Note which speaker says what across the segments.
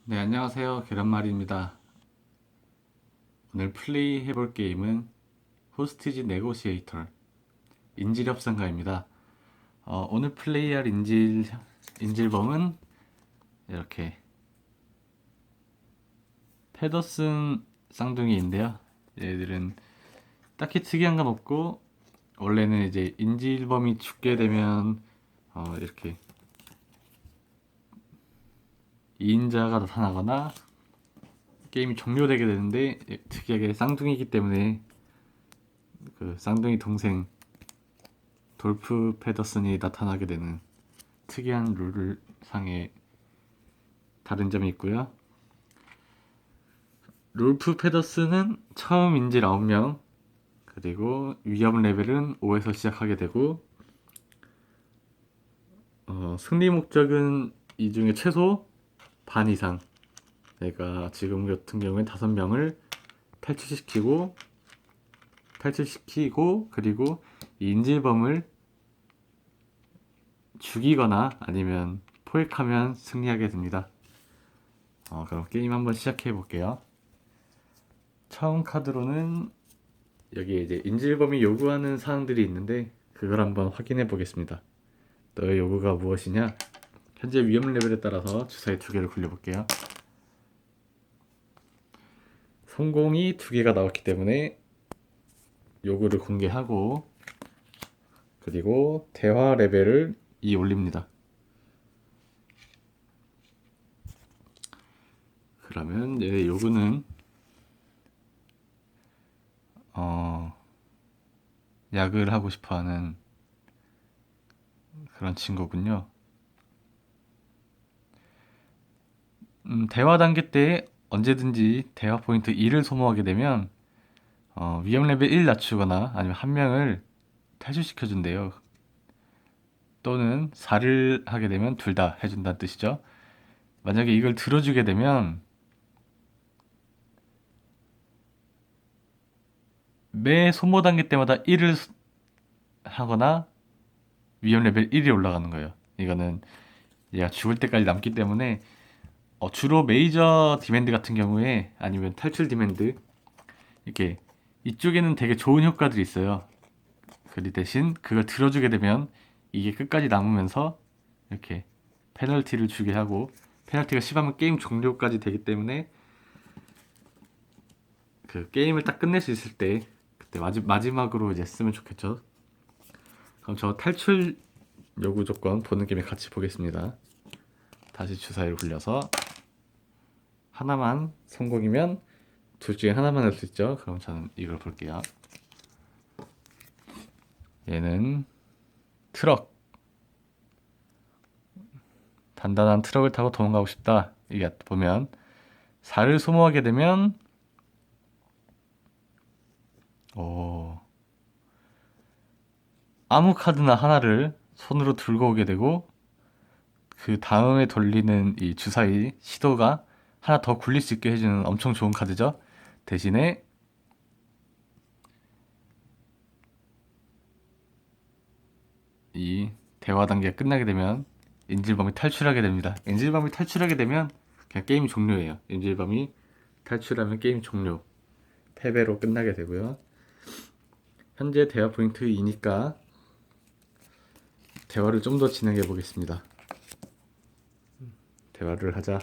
Speaker 1: 네, 안녕하세요. 계란말이입니다. 오늘 플레이 해볼 게임은 호스티지 네고시에이터 인질협상가입니다. 오늘 플레이할 인질범은 이렇게 페더슨 쌍둥이인데요. 얘들은 딱히 특이한 건 없고 원래는 이제 인질범이 죽게 되면 이렇게 2인자가 나타나거나 게임이 종료되게 되는데 특이하게 쌍둥이이기 때문에 그 쌍둥이 동생 돌프 페더슨이 나타나게 되는 특이한 룰상의 다른 점이 있고요. 롤프 페더슨은 처음 인질 9명, 그리고 위험 레벨은 5에서 시작하게 되고, 승리 목적은 이 중에 최소 반 이상, 내가 지금 같은 경우엔 5명을 탈출시키고, 그리고 이 인질범을 죽이거나 아니면 포획하면 승리하게 됩니다. 그럼 게임 한번 시작해 볼게요. 처음 카드로는 여기에 이제 인질범이 요구하는 사항들이 있는데 그걸 한번 확인해 보겠습니다. 너의 요구가 무엇이냐? 현재 위험 레벨에 따라서 주사위 2개를 굴려볼게요. 성공이 2개가 나왔기 때문에 요구를 공개하고, 그리고 대화 레벨을 2 올립니다. 그러면 얘의 요구는 어, 약을 하고 싶어하는 그런 친구군요. 대화 단계 때 언제든지 대화 포인트 2를 소모하게 되면 위험 레벨 1 낮추거나 아니면 한 명을 탈출시켜 준대요. 또는 4를 하게 되면 둘 다 해준다는 뜻이죠. 만약에 이걸 들어주게 되면 매 소모 단계 때마다 1을 하거나 위험 레벨 1이 올라가는 거예요. 이거는 얘가 죽을 때까지 남기 때문에 주로 메이저 디맨드 같은 경우에 아니면 탈출 디맨드 이렇게 이쪽에는 되게 좋은 효과들이 있어요. 그 대신 그걸 들어주게 되면 이게 끝까지 남으면서 이렇게 페널티를 주게 하고, 페널티가 심하면 게임 종료까지 되기 때문에 그 게임을 딱 끝낼 수 있을 때 그때 마지막으로 이제 쓰면 좋겠죠. 그럼 저 탈출 요구 조건 보는 김에 같이 보겠습니다. 다시 주사위를 굴려서 하나만 성공이면 둘 중에 하나만 할 수 있죠. 그럼 저는 이걸 볼게요. 얘는 트럭, 단단한 트럭을 타고 도망가고 싶다. 이게 보면 4를 소모하게 되면 오, 아무 카드나 하나를 손으로 들고 오게 되고, 그 다음에 돌리는 이 주사위 시도가 하나 더 굴릴 수 있게 해주는 엄청 좋은 카드죠. 대신에 이 대화 단계가 끝나게 되면 인질범이 탈출하게 됩니다. 인질범이 탈출하게 되면 그냥 게임이 종료예요. 인질범이 탈출하면 게임 종료. 패배로 끝나게 되고요. 현재 대화 포인트 2니까 대화를 좀 더 진행해 보겠습니다. 대화를 하자.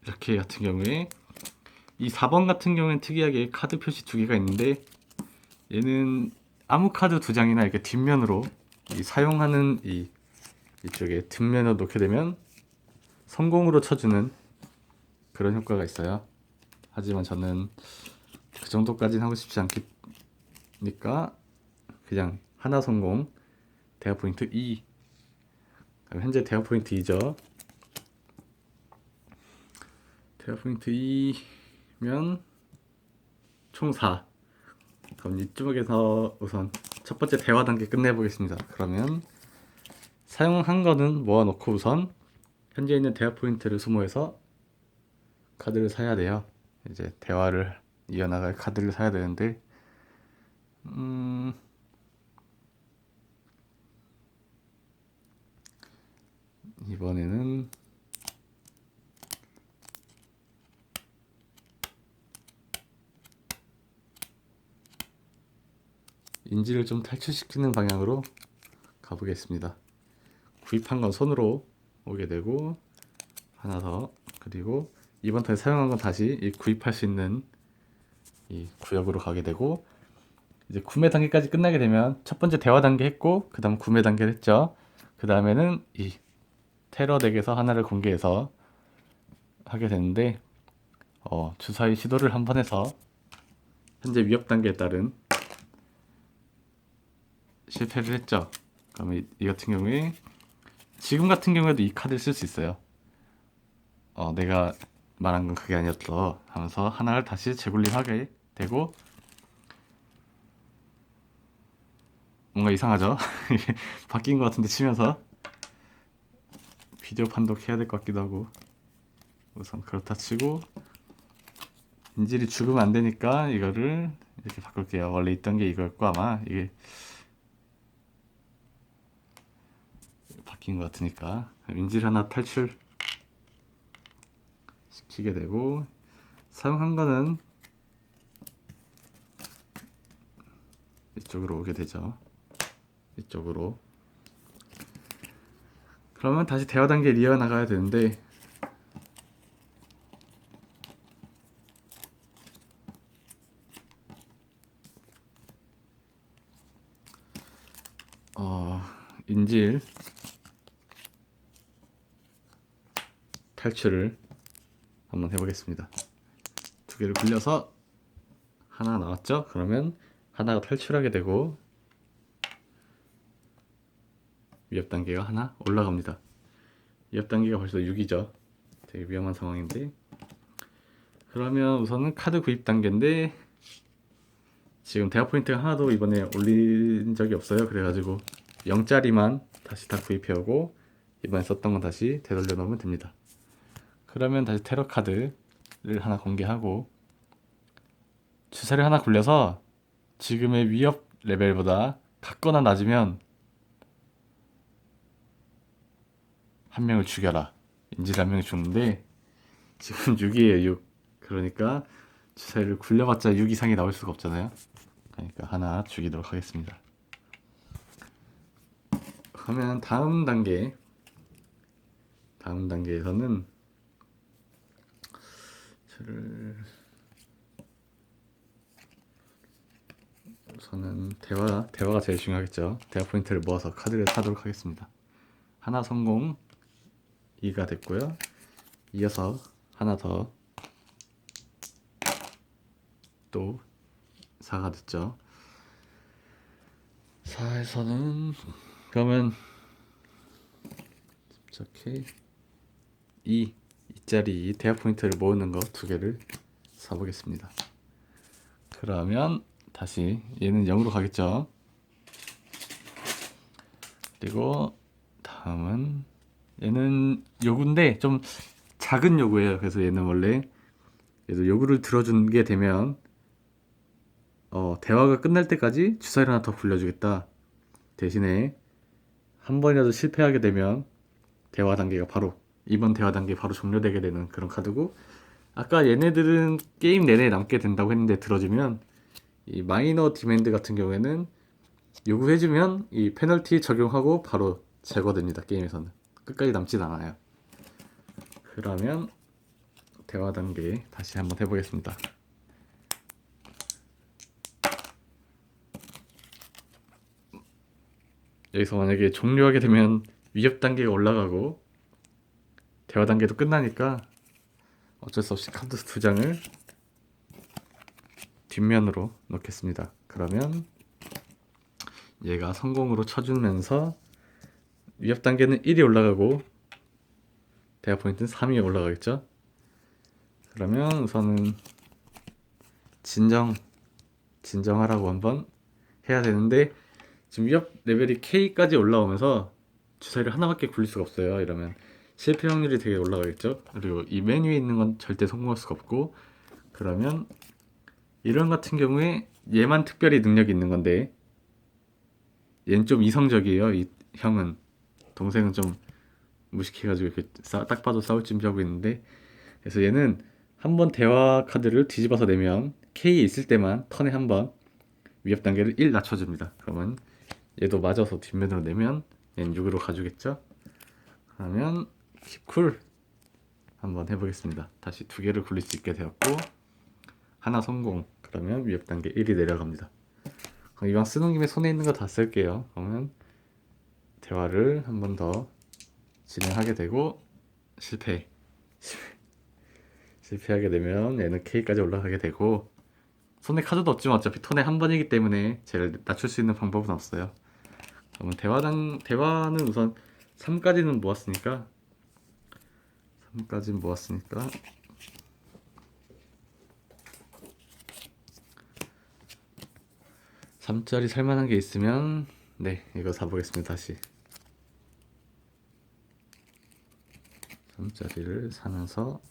Speaker 1: 이렇게 같은 경우에 이 4번 같은 경우에는 특이하게 카드 표시 2개가 있는데, 얘는 아무 카드 2장이나 이렇게 뒷면으로 사용하는 이쪽에 뒷면으로 놓게 되면 성공으로 쳐주는 그런 효과가 있어요. 하지만 저는 그 정도까지는 하고 싶지 않으니까 그냥 하나 성공, 대화 포인트 2. 현재 대화 포인트 2죠. 대화 포인트 2면 총 4. 그럼 이쪽에서 우선 첫 번째 대화 단계 끝내보겠습니다. 그러면 사용한 거는 모아놓고 우선 현재 있는 대화 포인트를 소모해서 카드를 사야 돼요. 이제 대화를 이어나갈 카드를 사야 되는데, 이번에는 인지를 좀 탈출시키는 방향으로 가보겠습니다. 구입한 건 손으로 오게 되고 하나 더, 그리고 이번 턴에 사용한 건 다시 이 구입할 수 있는 이 구역으로 가게 되고, 이제 구매 단계까지 끝나게 되면 첫 번째 대화 단계 했고 그 다음 구매 단계를 했죠. 그 다음에는 이 테러 덱에서 하나를 공개해서 하게 되는데, 주사위 시도를 한번 해서 현재 위협 단계에 따른 실패를 했죠. 그러면 이 같은 경우에 지금 같은 경우에도 이 카드를 쓸 수 있어요. 내가 말한 건 그게 아니었어 하면서 하나를 다시 재군림하게 되고, 뭔가 이상하죠? 바뀐 것 같은데 치면서 비디오 판독해야 될 것 같기도 하고, 우선 그렇다 치고 인질이 죽으면 안 되니까 이거를 이렇게 바꿀게요. 원래 있던 게 이거였고 아마 이게 바뀐 것 같으니까 인질 하나 탈출 시키게 되고, 사용한 거는 이쪽으로 오게 되죠. 이쪽으로. 그러면 다시 대화 단계를 이어나가야 되는데, 인질 탈출을 한번 해보겠습니다. 두 개를 굴려서 하나 나왔죠? 그러면 하나가 탈출하게 되고 위협 단계가 하나 올라갑니다. 위협 단계가 벌써 6이죠. 되게 위험한 상황인데, 그러면 우선은 카드 구입 단계인데 지금 대화 포인트가 하나도 이번에 올린 적이 없어요. 그래가지고 0짜리만 다시 다 구입해오고 이번에 썼던 건 다시 되돌려 놓으면 됩니다. 그러면 다시 테러 카드를 하나 공개하고 주사를 하나 굴려서 지금의 위협 레벨보다 같거나 낮으면 한 명을 죽여라. 인질 한 명이 죽는데 지금 6이에요. 6. 그러니까 주사를 굴려봤자 6 이상이 나올 수가 없잖아요. 그러니까 하나 죽이도록 하겠습니다. 그러면 다음 단계에서는 우선은 대화가 제일 중요하겠죠. 대화 포인트를 모아서 카드를 사도록 하겠습니다. 하나 성공, 2가 됐고요. 이어서 하나 더, 또 4가 됐죠. 4에서는 그러면 이렇게 2짜리 대화 포인트를 모으는 거 두 개를 사보겠습니다. 그러면 다시 얘는 0으로 가겠죠. 그리고 다음은 얘는 요구인데 좀 작은 요구예요. 그래서 얘는 원래 그래서 요구를 들어주게 되면 대화가 끝날 때까지 주사위를 하나 더 굴려주겠다. 대신에 한 번이라도 실패하게 되면 이번 대화 단계 바로 종료되게 되는 그런 카드고, 아까 얘네들은 게임 내내 남게 된다고 했는데 들어주면 이 마이너 디맨드 같은 경우에는 요구해주면 이 페널티 적용하고 바로 제거됩니다. 게임에서는 끝까지 남진 않아요. 그러면 대화 단계 다시 한번 해보겠습니다. 여기서 만약에 종료하게 되면 위협 단계가 올라가고 대화 단계도 끝나니까 어쩔 수 없이 카드 두 장을 뒷면으로 놓겠습니다. 그러면 얘가 성공으로 쳐주면서 위협 단계는 1이 올라가고 대화 포인트는 3이 올라가겠죠. 그러면 우선은 진정하라고 한번 해야 되는데, 지금 위협 레벨이 K까지 올라오면서 주사위를 하나밖에 굴릴 수가 없어요. 이러면 실패 확률이 되게 올라가겠죠. 그리고 이 메뉴에 있는 건 절대 성공할 수가 없고, 그러면 이런 같은 경우에 얘만 특별히 능력이 있는 건데 얘는 좀 이성적이에요. 이 형은, 동생은 좀 무식해가지고 이렇게 딱 봐도 싸울 준비하고 있는데, 그래서 얘는 한번 대화 카드를 뒤집어서 내면 K 있을 때만 턴에 한번 위협 단계를 1 낮춰줍니다. 그러면 얘도 맞아서 뒷면으로 내면 얘는 6으로 가주겠죠? 그러면 쿨 한번 해보겠습니다. 다시 두 개를 굴릴 수 있게 되었고 하나 성공. 그러면 위협 단계 1이 내려갑니다. 그럼 이왕 쓰는 김에 손에 있는 거 다 쓸게요. 그러면 대화를 한 번 더 진행하게 되고 실패. 실패하게 되면 얘는 K까지 올라가게 되고 손에 카드도 없지만 어차피 턴에 한 번이기 때문에 쟤를 낮출 수 있는 방법은 없어요. 그러면 대화는 우선 3까지는 모았으니까 3짜리 살만한 게 있으면 네 이거 사보겠습니다. 다시 3짜리를 사면서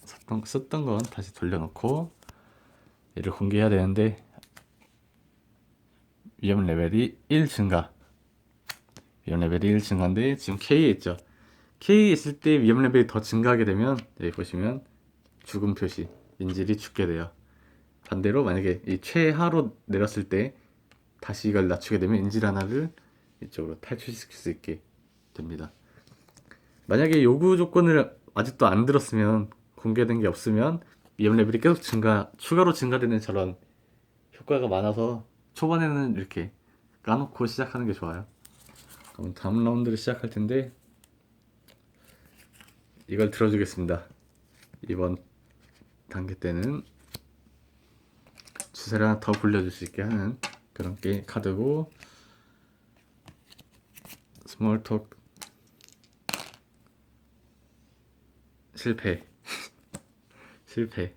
Speaker 1: 썼던 건 다시 돌려놓고 얘를 공개해야 되는데 위험 레벨이 1 증가. 위험 레벨이 1 증가인데 지금 K에 있죠. K에 있을 때 위험 레벨이 더 증가하게 되면 여기 보시면 죽음 표시, 인질이 죽게 돼요. 반대로 만약에 이 최하로 내렸을 때 다시 이걸 낮추게 되면 인질 하나를 이쪽으로 탈출시킬 수 있게 됩니다. 만약에 요구 조건을 아직도 안 들었으면 공개된 게 없으면 위험 레벨이 계속 추가로 증가되는 저런 효과가 많아서 초반에는 이렇게 까놓고 시작하는 게 좋아요. 그럼 다음 라운드를 시작할 텐데 이걸 들어주겠습니다. 이번 단계 때는 주사를 하나 더 굴려줄 수 있게 하는 그런 게 카드고 스몰톡 실패. 실패.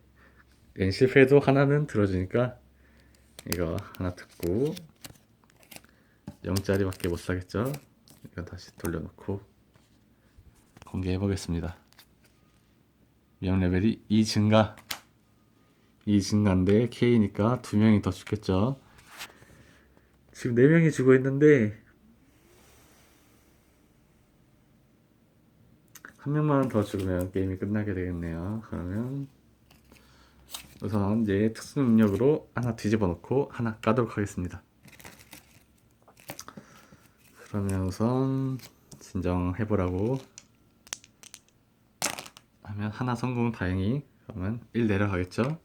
Speaker 1: 실패도 하나는 들어주니까 이거 하나 듣고 0짜리밖에 못 사겠죠. 이거 다시 돌려놓고 공개해 보겠습니다. 위험 레벨이 2 증가. 2 증가인데 K니까 2명이 더 죽겠죠. 지금 4명이 죽어 있는데 한 명만 더 죽으면 게임이 끝나게 되겠네요. 그러면 우선 이제 특수 능력으로 하나 뒤집어 놓고 하나 까도록 하겠습니다. 그러면 우선 진정해보라고 하면 하나 성공 다행히. 그러면 1 내려가겠죠.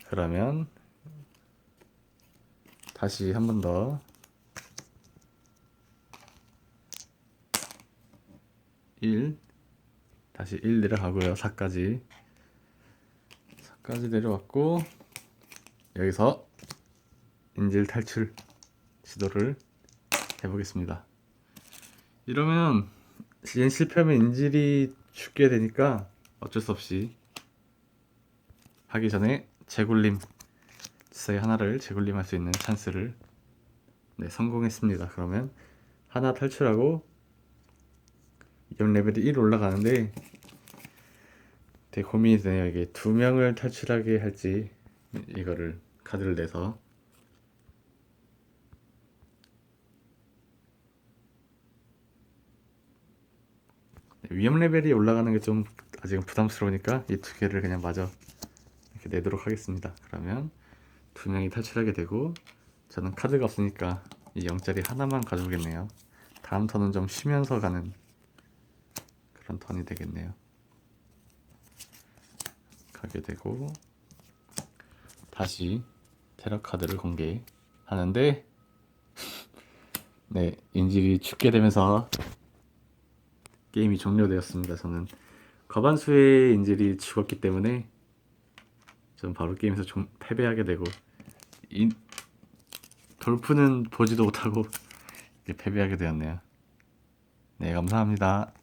Speaker 1: 그러면 다시 한 번 더 1 다시 1 내려가고요. 4까지 내려왔고 여기서 인질 탈출 시도를 해보겠습니다. 이러면 얘는 실패하면 인질이 죽게 되니까 어쩔 수 없이 하기 전에 재굴림 주사위 하나를 재굴림할 수 있는 찬스를 네, 성공했습니다. 그러면 하나 탈출하고 위험 레벨이 1 올라가는데 되게 고민이 되네요. 이게 2명을 탈출하게 할지 이거를 카드를 내서 위험 레벨이 올라가는 게 좀 아직은 부담스러우니까 이 2개를 그냥 마저 이렇게 내도록 하겠습니다. 그러면 2명이 탈출하게 되고 저는 카드가 없으니까 이 0짜리 하나만 가져오겠네요. 다음 턴은 좀 쉬면서 가는 그런 턴이 되겠네요. 가게 되고 다시 테러 카드를 공개하는데 네 인질이 죽게 되면서 게임이 종료되었습니다. 저는 과반수의 인질이 죽었기 때문에 저는 바로 게임에서 패배하게 되고 돌프는 보지도 못하고 패배하게 되었네요. 네 감사합니다.